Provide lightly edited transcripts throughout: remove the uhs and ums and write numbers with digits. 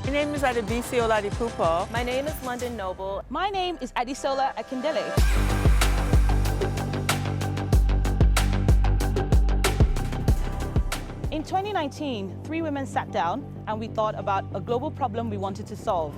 My name is Adebisi Oladipupo. My name is London Noble. My name is Adisola Akindele. In 2019, 3 women sat down and we thought about a global problem we wanted to solve.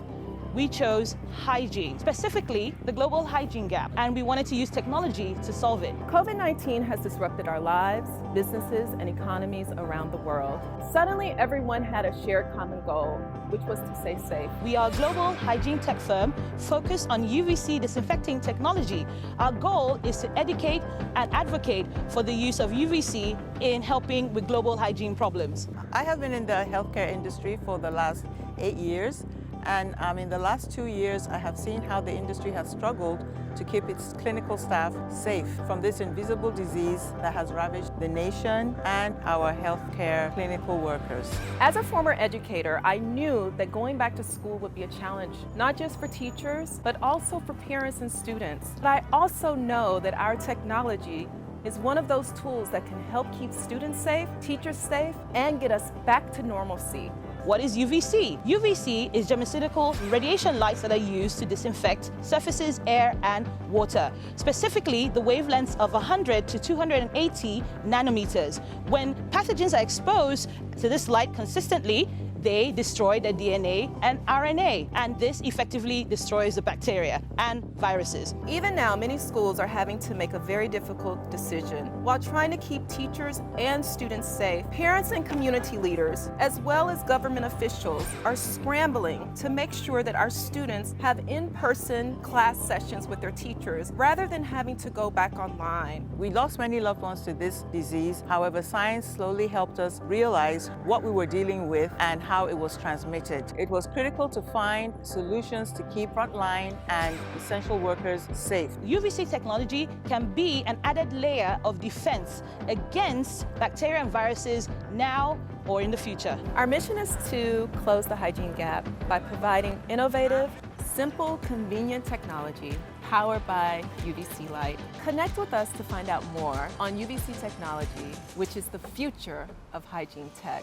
We chose hygiene, specifically the global hygiene gap, and we wanted to use technology to solve it. COVID-19 has disrupted our lives, businesses, and economies around the world. Suddenly, everyone had a shared common goal, which was to stay safe. We are a global hygiene tech firm focused on UVC disinfecting technology. Our goal is to educate and advocate for the use of UVC in helping with global hygiene problems. I have been in the healthcare industry for the last 8 years, and in the last 2 years I have seen how the industry has struggled to keep its clinical staff safe from this invisible disease that has ravaged the nation and our healthcare clinical workers. As a former educator, I knew that going back to school would be a challenge, not just for teachers, but also for parents and students. But I also know that our technology is one of those tools that can help keep students safe, teachers safe, and get us back to normalcy. What is UVC? UVC is germicidal radiation lights that are used to disinfect surfaces, air, and water. Specifically, the wavelengths of 100 to 280 nanometers. When pathogens are exposed to this light consistently, they destroy their DNA and RNA, and this effectively destroys the bacteria and viruses. Even now, many schools are having to make a very difficult decision. While trying to keep teachers and students safe, parents and community leaders, as well as government officials, are scrambling to make sure that our students have in-person class sessions with their teachers rather than having to go back online. We lost many loved ones to this disease. However, science slowly helped us realize what we were dealing with and how it was transmitted. It was critical to find solutions to keep frontline and essential workers safe. UVC technology can be an added layer of defense against bacteria and viruses now or in the future. Our mission is to close the hygiene gap by providing innovative, simple, convenient technology powered by UVC light. Connect with us to find out more on UVC technology, which is the future of hygiene tech.